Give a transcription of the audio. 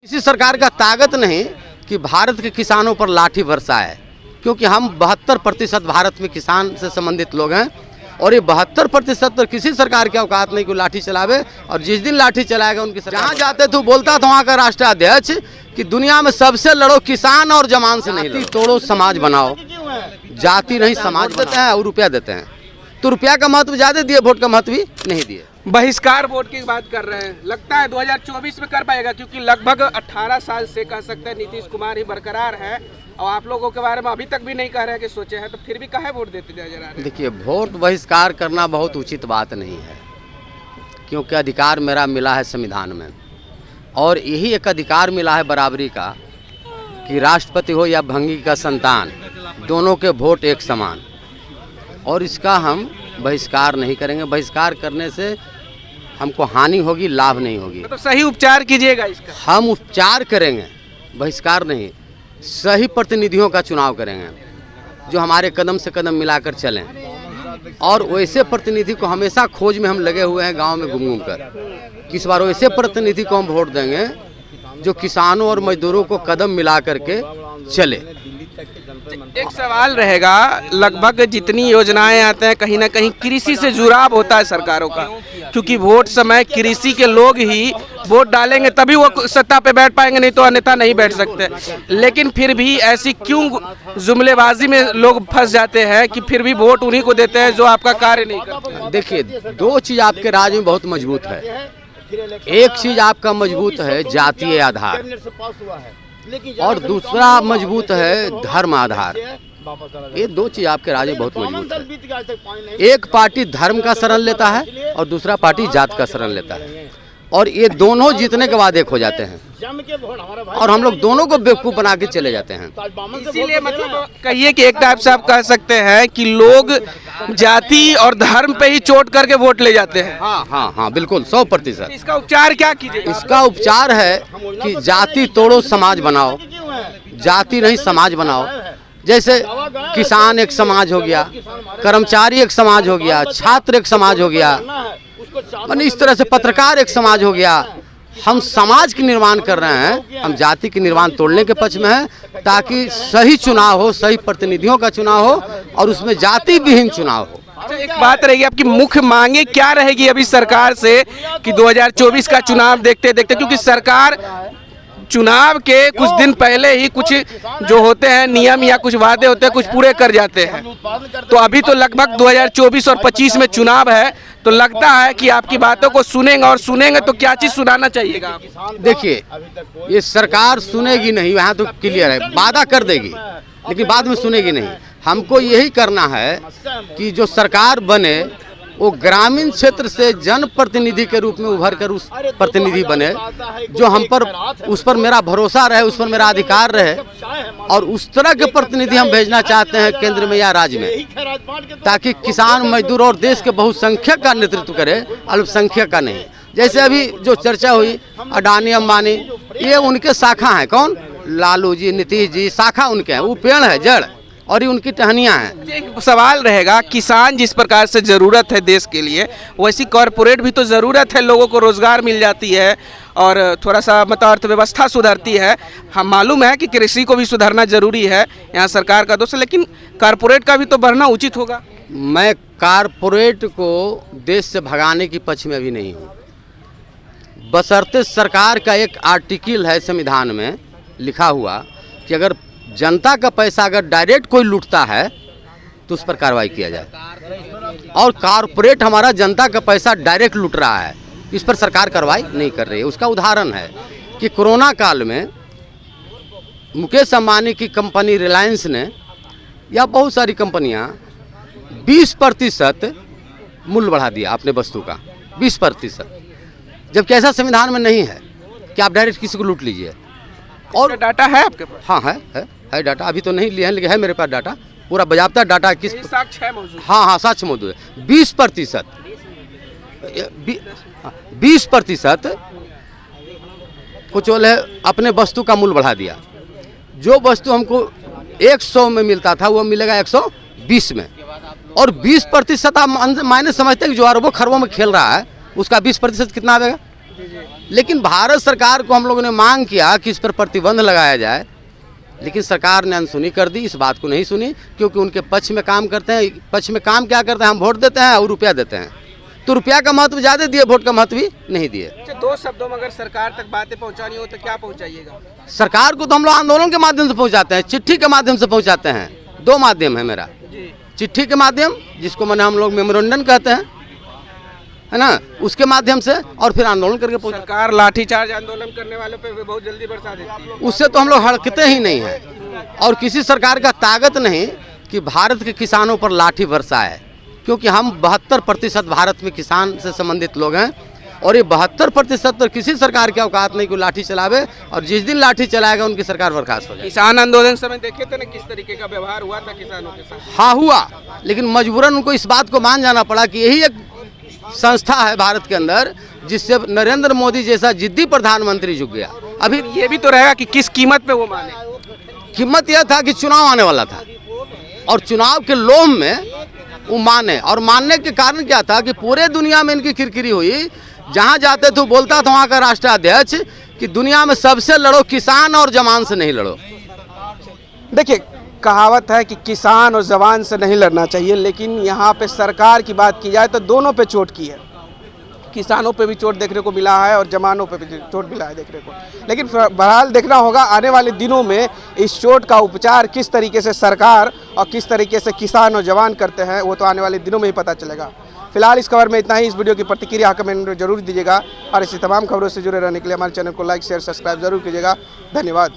किसी सरकार का ताकत नहीं कि भारत के किसानों पर लाठी बरसाए, क्योंकि हम 72% भारत में किसान से संबंधित लोग हैं और ये 72% पर किसी सरकार की औकात नहीं कि लाठी चलावे। और जिस दिन लाठी चलाएगा उनकी सरकार, जहाँ जाते थे बोलता था वहाँ का राष्ट्रीय अध्यक्ष कि दुनिया में सबसे लड़ो किसान और जमान से नहीं, तोड़ो समाज बनाओ। जाति नहीं समाज देते हैं और रुपया देते हैं, तो रुपया का महत्व ज़्यादा दिए, वोट का महत्व भी नहीं दिए। बहिष्कार वोट की बात कर रहे हैं, लगता है 2024 में कर पाएगा, क्योंकि लगभग 18 साल से कह सकते हैं नीतीश कुमार ही बरकरार है और आप लोगों के बारे में अभी तक भी नहीं कह रहे हैं कि सोचे हैं, तो फिर भी काहे वोट देते जा रहे हैं? देखिए, वोट बहिष्कार करना बहुत उचित बात नहीं है, क्योंकि अधिकार मेरा मिला है संविधान में और यही एक अधिकार मिला है बराबरी का कि राष्ट्रपति हो या भंगी का संतान, दोनों के वोट एक समान, और इसका हम बहिष्कार नहीं करेंगे। बहिष्कार करने से हमको हानि होगी, लाभ नहीं होगी। तो सही उपचार कीजिएगा इसका। हम उपचार करेंगे, बहिष्कार नहीं। सही प्रतिनिधियों का चुनाव करेंगे जो हमारे कदम से कदम मिलाकर चलें, और वैसे प्रतिनिधि को हमेशा खोज में हम लगे हुए हैं गांव में घूम घूम कर। इस बार वैसे प्रतिनिधि को हम वोट देंगे जो किसानों और मजदूरों को कदम मिला करके चले। एक सवाल रहेगा, लगभग जितनी योजनाएं आते हैं कहीं ना कहीं कृषि से जुड़ाव होता है सरकारों का, क्योंकि वोट समय कृषि के लोग ही वोट डालेंगे तभी वो सत्ता पे बैठ पाएंगे, नहीं तो अन्यथा नहीं बैठ सकते। लेकिन फिर भी ऐसी क्यों जुमलेबाजी में लोग फंस जाते हैं कि फिर भी वोट उन्हीं को देते हैं जो आपका कार्य नहीं करते? देखिए, दो चीज़ आपके राज्य में बहुत मजबूत है। एक चीज़ आपका मजबूत है जातीय आधार, और दूसरा मजबूत है धर्म आधार। ये दो चीज आपके राज्य बहुत मजबूत है। एक पार्टी धर्म का शरण लेता है और दूसरा पार्टी जात का शरण लेता है, और ये दोनों जीतने के बाद एक हो जाते हैं और हम लोग दोनों को बेवकूफ बना के चले जाते हैं। इसीलिए मतलब कहिए कि एक टाइप से आप कह सकते हैं कि लोग जाति और धर्म पे ही चोट करके वोट ले जाते हैं। हाँ हाँ हाँ, बिल्कुल 100%। इसका उपचार क्या कीजिए? इसका उपचार है कि जाति तोड़ो समाज बनाओ, जाति नहीं समाज बनाओ। जैसे किसान एक समाज हो गया, कर्मचारी एक समाज हो गया, छात्र एक समाज हो गया, माने इस तरह से पत्रकार एक समाज हो गया। हम समाज के निर्माण कर रहे हैं, हम जाति के निर्माण तोड़ने के पक्ष में हैं, ताकि सही चुनाव हो, सही प्रतिनिधियों का चुनाव हो और उसमें जाति विहीन चुनाव हो। अच्छा, एक बात रहेगी, आपकी मुख्य मांगे क्या रहेगी अभी सरकार से कि 2024 का चुनाव देखते देखते, क्योंकि सरकार चुनाव के कुछ दिन पहले ही कुछ जो होते हैं नियम या कुछ वादे होते हैं कुछ पूरे कर जाते हैं, तो अभी तो लगभग 2024 और 25 में चुनाव है, तो लगता है कि आपकी बातों को सुनेंगे, और सुनेंगे तो क्या चीज़ सुनाना चाहिएगा? देखिए, ये सरकार सुनेगी नहीं, यहाँ तो क्लियर है, वादा कर देगी लेकिन बाद में सुनेगी नहीं। हमको यही करना है कि जो सरकार बने वो ग्रामीण क्षेत्र से जनप्रतिनिधि के रूप में उभर कर उस प्रतिनिधि बने जो हम पर, उस पर मेरा भरोसा रहे, उस पर मेरा अधिकार रहे, और उस तरह के प्रतिनिधि हम भेजना चाहते हैं केंद्र में या राज्य में, ताकि किसान मजदूर और देश के बहुसंख्यक का नेतृत्व करे, अल्पसंख्यक का नहीं। जैसे अभी जो चर्चा हुई अडानी अंबानी, ये उनके शाखा हैं। कौन? लालू जी, नीतीश जी, शाखा उनके हैं, वो पेड़ है, जड़, और ये उनकी टहनियाँ हैं। एक सवाल रहेगा, किसान जिस प्रकार से ज़रूरत है देश के लिए, वैसी कॉरपोरेट भी तो ज़रूरत है, लोगों को रोज़गार मिल जाती है और थोड़ा सा मतलब अर्थव्यवस्था सुधरती है। हम मालूम है कि कृषि को भी सुधारना जरूरी है, यहाँ सरकार का दोष है, लेकिन कॉरपोरेट का भी तो बढ़ना उचित होगा। मैं कॉरपोरेट को देश से भगाने की पक्ष में अभी नहीं हूँ, बशर्ते सरकार का एक आर्टिकल है संविधान में लिखा हुआ कि अगर जनता का पैसा अगर डायरेक्ट कोई लूटता है तो उस पर कार्रवाई किया जाए, और कॉरपोरेट हमारा जनता का पैसा डायरेक्ट लूट रहा है, इस पर सरकार कार्रवाई नहीं कर रही है। उसका उदाहरण है कि कोरोना काल में मुकेश अंबानी की कंपनी रिलायंस ने या बहुत सारी कंपनियां 20% मूल्य बढ़ा दिया अपने वस्तु का, 20%, जबकि ऐसा संविधान में नहीं है कि आप डायरेक्ट किसी को लूट लीजिए। और डाटा है आपके पास? हाँ है डाटा, अभी तो नहीं लिया है लेकिन है मेरे पास डाटा, पूरा बाज़ाब्ता डाटा। किस साक्ष्य है मौजूद? हाँ, साक्ष्य मौजूद है। 20% कुछ बोले अपने वस्तु का मूल्य बढ़ा दिया। जो वस्तु हमको 100 में मिलता था वो मिलेगा 120 में, और 20% आप मायने समझते हैं कि जो अरबों खरबों में खेल रहा है उसका 20% कितना आएगा? लेकिन भारत सरकार को हम लोगों ने मांग किया कि इस पर प्रतिबंध लगाया जाए, लेकिन सरकार ने अनसुनी कर दी, इस बात को नहीं सुनी, क्योंकि उनके पक्ष में काम करते हैं। पक्ष में काम क्या करते हैं, हम वोट देते हैं और रुपया देते हैं, तो रुपया का महत्व ज़्यादा दिए, वोट का महत्व भी नहीं दिए। अच्छा, दो शब्दों में अगर सरकार तक बातें पहुंचानी हो तो क्या पहुंचाइएगा? सरकार को तो हम लोग आंदोलन के माध्यम से पहुंचाते हैं, चिट्ठी के माध्यम से पहुंचाते हैं। दो माध्यम है मेरा, चिट्ठी के माध्यम, जिसको मैंने हम लोग मेमोरेंडम कहते हैं, है ना, उसके माध्यम से, और फिर आंदोलन करके पहुंचा। सरकार लाठीचार्ज आंदोलन करने वालों पे बहुत जल्दी बरसा देती है। उससे तो हम लोग हड़कते ही नहीं हैं, और किसी सरकार का ताकत नहीं कि भारत के किसानों पर लाठी बरसाए, क्योंकि हम 72% भारत में किसान से संबंधित लोग हैं, और ये 72% पर किसी सरकार की औकात नहीं को लाठी चलावे, और जिस दिन लाठी चलाएगा उनकी सरकार बर्खास्त हो जाए। किसान आंदोलन समय देखे थे ना किस तरीके का व्यवहार हुआ था किसानों के साथ? हाँ हुआ, लेकिन मजबूरन उनको इस बात को मान जाना पड़ा कि यही एक संस्था है भारत के अंदर जिससे नरेंद्र मोदी जैसा जिद्दी प्रधानमंत्री झुक गया। अभी ये भी तो रहेगा कि किस कीमत पे वो माने। कीमत यह था कि चुनाव आने वाला था, और चुनाव के लोभ में वो माने, और मानने के कारण क्या था कि पूरे दुनिया में इनकी किरकिरी हुई। जहाँ जाते थे बोलता था वहाँ का राष्ट्राध्यक्ष कि दुनिया में सबसे लड़ो किसान और जवान से नहीं लड़ो। देखिए, कहावत है कि किसान और जवान से नहीं लड़ना चाहिए, लेकिन यहाँ पे सरकार की बात की जाए तो दोनों पे चोट की है। किसानों पे भी चोट देखने को मिला है और जवानों पे भी चोट मिला है देखने को। लेकिन बहरहाल देखना होगा आने वाले दिनों में इस चोट का उपचार किस तरीके से सरकार और किस तरीके से किसान और जवान करते हैं, वो तो आने वाले दिनों में ही पता चलेगा। फिलहाल इस खबर में इतना ही। इस वीडियो की प्रतिक्रिया कमेंट में जरूर दीजिएगा, और इसी तमाम खबरों से जुड़े रहने के लिए हमारे चैनल को लाइक शेयर सब्सक्राइब जरूर कीजिएगा। धन्यवाद।